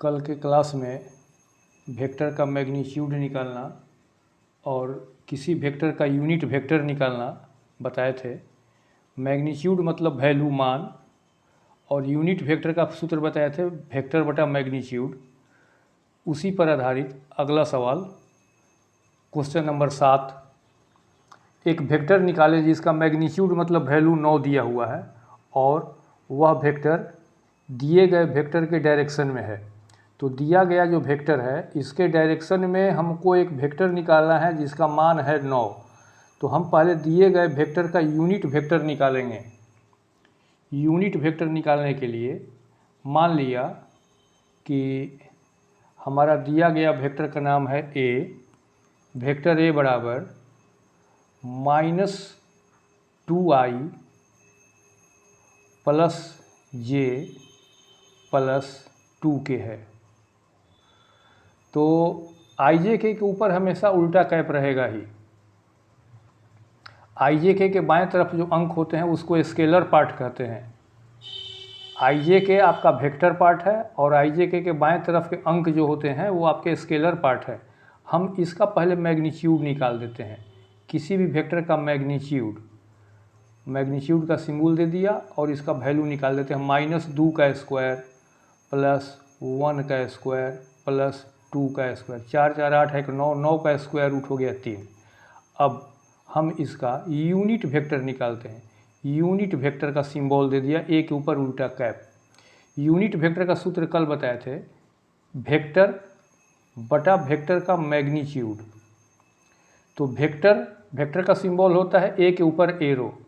कल के क्लास में वेक्टर का मैग्नीट्यूड निकालना और किसी वेक्टर का यूनिट वेक्टर निकालना बताए थे। मैग्नीट्यूड मतलब वैल्यू मान, और यूनिट वेक्टर का सूत्र बताए थे वेक्टर बटा मैग्नीट्यूड। उसी पर आधारित अगला सवाल, क्वेश्चन नंबर 7। एक वेक्टर निकालें जिसका मैग्नीट्यूड मतलब वैल्यू 9 दिया हुआ है और वह वेक्टर दिए गए वेक्टर के डायरेक्शन में है। तो दिया गया जो वेक्टर है इसके डायरेक्शन में हमको एक वेक्टर निकालना है जिसका मान है 9। तो हम पहले दिए गए वेक्टर का यूनिट वेक्टर निकालेंगे। यूनिट वेक्टर निकालने के लिए मान लिया कि हमारा दिया गया वेक्टर का नाम है ए। वेक्टर ए बराबर -2i प्लस जे प्लस 2k है। तो आई जे के ऊपर हमेशा उल्टा कैप रहेगा ही। आई जे के बाएं तरफ जो अंक होते हैं उसको स्केलर पार्ट कहते हैं। आई जे के आपका वेक्टर पार्ट है और आई जे के बाएं तरफ के अंक जो होते हैं वो आपके स्केलर पार्ट है। हम इसका पहले मैग्नीट्यूड निकाल देते हैं। किसी भी वेक्टर का मैग्नीट्यूड का सिंबल दे दिया और इसका वैल्यू निकाल देते हैं। -2 का स्क्वायर प्लस 1 का स्क्वायर प्लस 2 का स्क्वायर, 4 4 8 है 9, 9 का स्क्वायर रूट हो गया 3। अब हम इसका यूनिट वेक्टर निकालते हैं। यूनिट वेक्टर का सिंबल दे दिया ए के ऊपर उल्टा कैप। यूनिट वेक्टर का सूत्र कल बताए थे, वेक्टर बटा वेक्टर का मैग्नीट्यूड। तो वेक्टर का सिंबल होता है ए के ऊपर एरो।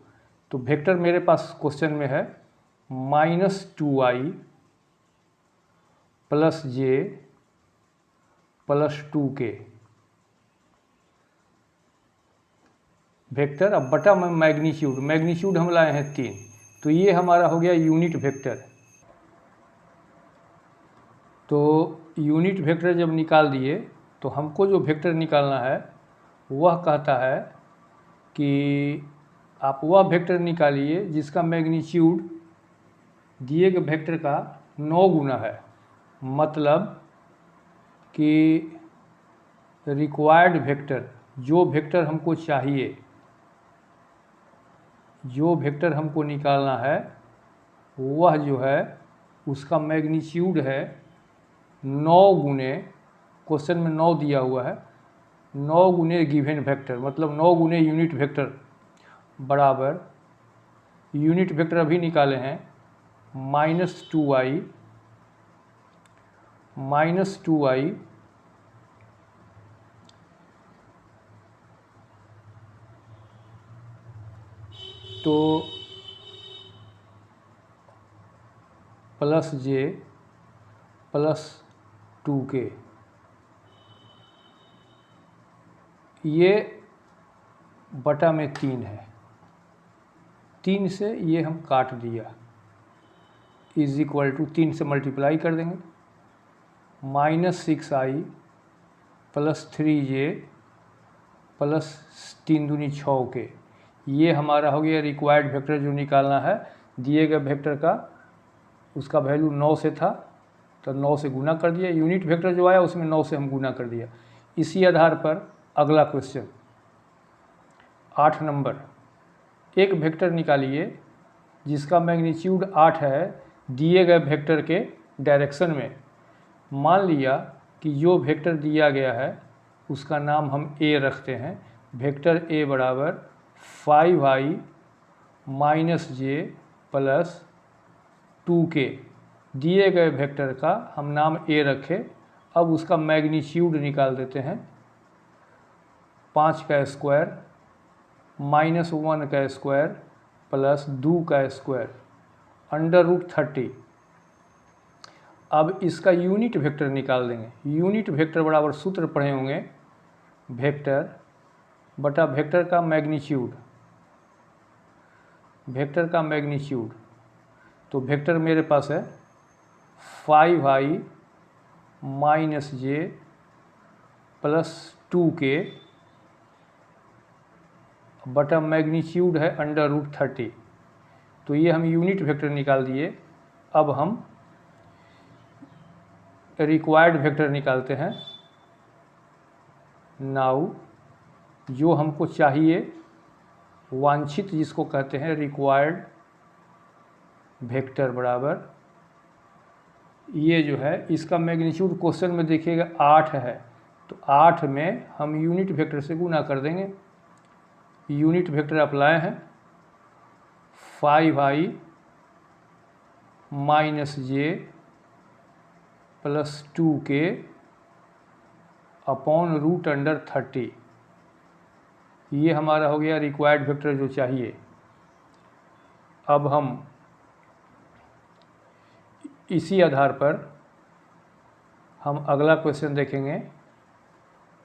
तो वेक्टर मेरे पास क्वेश्चन में है -2i प्लस जे प्लस 2k वेक्टर। अब बटा में मैग्नीट्यूड हम लाए हैं 3। तो ये हमारा हो गया यूनिट वेक्टर। तो यूनिट वेक्टर जब निकाल दिए तो हमको जो वेक्टर निकालना है वह कहता है कि आप वह वेक्टर निकालिए जिसका मैग्नीट्यूड दिए गए वेक्टर का 9 गुना है। मतलब कि रिक्वायर्ड वेक्टर, जो वेक्टर हमको चाहिए, जो वेक्टर हमको निकालना है वह जो है उसका मैग्नीट्यूड है 9 गुने, क्वेश्चन में 9 दिया हुआ है, 9 गुने गिवन वेक्टर, मतलब 9 गुने यूनिट वेक्टर बराबर, यूनिट वेक्टर अभी निकाले हैं -2i तो प्लस जे प्लस 2k, ये बटा में 3 है। 3 से ये हम काट दिया, इज इक्वल टू 3 से मल्टीप्लाई कर देंगे, -6i प्लस 3j प्लस 3 दूनी 6k। ये हमारा हो गया रिक्वायर्ड वेक्टर जो निकालना है। दिए गए वेक्टर का उसका वैल्यू 9 से था तो 9 से गुना कर दिया। यूनिट वेक्टर जो आया उसमें 9 से हम गुना कर दिया। इसी आधार पर अगला क्वेश्चन 8 नंबर, एक वेक्टर निकालिए जिसका मैग्नीट्यूड 8 है दिए गए वेक्टर के डायरेक्शन में। मान लिया कि जो वेक्टर दिया गया है उसका नाम हम ए रखते हैं। वेक्टर ए बराबर 5i -j प्लस 2k, दिए गए वेक्टर का हम नाम ए रखे। अब उसका मैग्नीट्यूड निकाल देते हैं। 5 का स्क्वायर -1 का स्क्वायर प्लस 2 का स्क्वायर √30। अब इसका यूनिट वेक्टर निकाल देंगे। यूनिट वेक्टर बराबर सूत्र पढ़े होंगे, वेक्टर बटा वेक्टर का मैग्नीट्यूड। वेक्टर का मैग्नीट्यूड तो वेक्टर मेरे पास है 5i -j प्लस 2k बटा मैग्नीट्यूड है √30। तो ये हम यूनिट वेक्टर निकाल दिए। अब हम रिक्वायर्ड वेक्टर निकालते हैं। नाउ जो हमको चाहिए, वांछित जिसको कहते हैं रिक्वायर्ड वेक्टर बराबर, ये जो है इसका मैग्नीट्यूड क्वेश्चन में देखिएगा 8 है, तो 8 में हम यूनिट वेक्टर से गुना कर देंगे। यूनिट वेक्टर अप्लाई है 5i minus J plus 2k upon root under 30। ये हमारा हो गया रिक्वायर्ड वेक्टर जो चाहिए। अब हम इसी आधार पर हम अगला क्वेश्चन देखेंगे।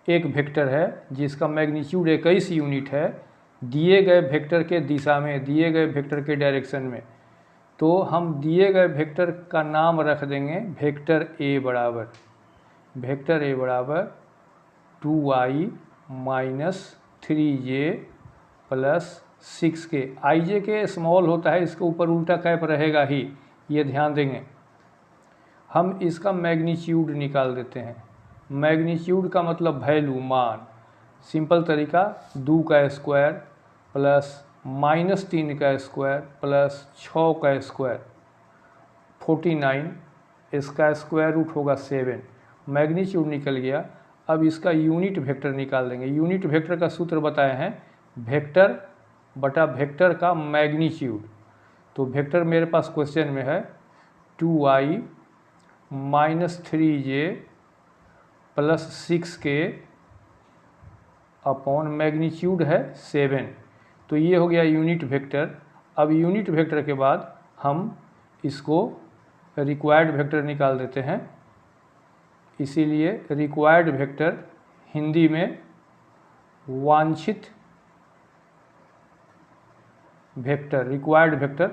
एक वेक्टर है जिसका मैग्नीट्यूड 21 यूनिट है, दिए गए वेक्टर के दिशा में, दिए गए वेक्टर के डायरेक्शन में, तो हम दिए गए वेक्टर का नाम रख देंगे वेक्टर ए बराबर, वेक्टर ए बराबर 2i minus 3j plus 6k। आई जे के स्मॉल होता है, इसके ऊपर उल्टा कैप रहेगा ही, ये ध्यान देंगे। हम इसका मैग्नीट्यूड निकाल देते हैं। मैग्नीट्यूड का मतलब वैल्यू, मान। सिंपल तरीका 2 का स्क्वायर प्लस माइनस 3 का स्क्वायर प्लस 6 का स्क्वायर 49, इसका स्क्वायर रूट होगा 7। मैग्नीट्यूड निकल गया। अब इसका यूनिट वेक्टर निकाल देंगे। यूनिट वेक्टर का सूत्र बताए हैं वेक्टर बटा वेक्टर का मैग्नीट्यूड। तो वेक्टर मेरे पास क्वेश्चन में है 2i minus 3j plus 6k upon magnitude है 7। तो ये हो गया यूनिट वेक्टर। अब यूनिट वेक्टर के बाद हम इसको रिक्वायर्ड वेक्टर निकाल देते हैं। इसीलिए रिक्वायर्ड वेक्टर हिंदी में वांछित वेक्टर, रिक्वायर्ड वेक्टर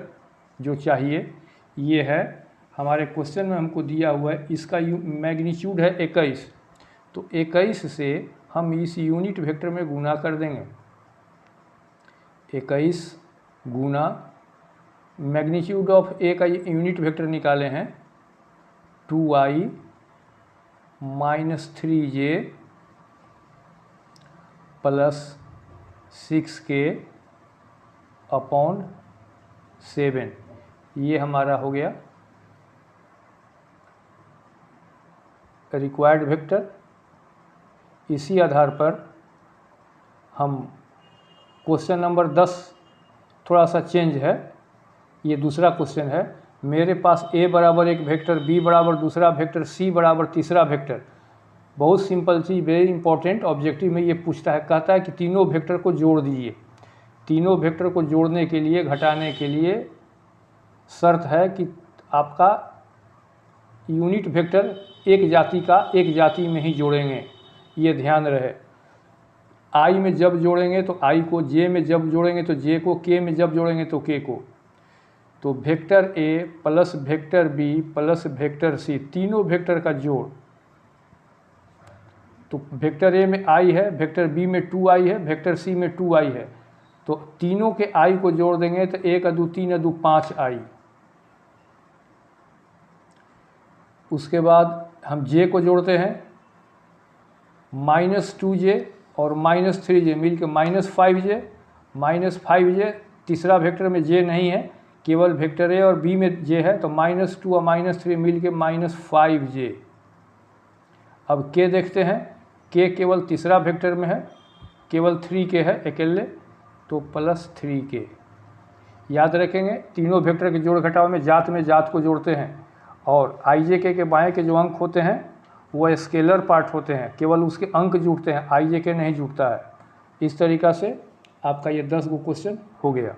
जो चाहिए, ये है। हमारे क्वेश्चन में हमको दिया हुआ है, इसका मैग्नीट्यूड है 21, तो 21 से हम इस यूनिट वेक्टर में गुना कर देंगे। 21 गुना मैग्नीट्यूड ऑफ ए का यूनिट वेक्टर निकाले हैं 2i minus 3j plus 6k upon 7। ये हमारा हो गया रिक्वायर्ड वेक्टर। इसी आधार पर हम क्वेश्चन नंबर 10 थोड़ा सा चेंज है। ये दूसरा क्वेश्चन है। मेरे पास a बराबर एक वेक्टर, b बराबर दूसरा वेक्टर, c बराबर तीसरा वेक्टर। बहुत सिंपल चीज़, वेरी इंपॉर्टेंट। ऑब्जेक्टिव में ये पूछता है, कहता है कि तीनों वेक्टर को जोड़ दीजिए। तीनों वेक्टर को जोड़ने के लिए, घटाने के लिए शर्त है कि आपका यूनिट वेक्टर एक जाति का एक जाति में ही जोड़ेंगे, ये ध्यान रहे। i में जब जोड़ेंगे तो i को, j में जब जोड़ेंगे तो j को, k में जब जोड़ेंगे तो k को। तो vector a plus vector b plus vector c, तीनों वेक्टर का जोड़। तो वेक्टर a में i है, वेक्टर b में 2i है, वेक्टर c में 2i है। तो तीनों के i को जोड़ देंगे तो 1 × 2 3 × 2 5i। उसके बाद हम j को जोड़ते हैं, माइनस 2j और माइनस 3j मिल के माइनस 5j। तीसरा वेक्टर में j नहीं है, केवल वेक्टर a और b में j है, तो माइनस 2 और माइनस 3 मिल के माइनस 5j। अब k देखते हैं, k केवल तीसरा वेक्टर में है, केवल 3k है अकेले, तो प्लस 3k। याद रखेंगे, तीनों वेक्टर के जोड़ घटाव में जात को जोड़ते हैं, और i j k के बाएँ के जो अंक होते हैं वो स्केलर पार्ट होते हैं, केवल उसके अंक जुड़ते हैं, i j k नहीं जुड़ता है। इस तरीक़ा से आपका ये 10 गो क्वेश्चन हो गया।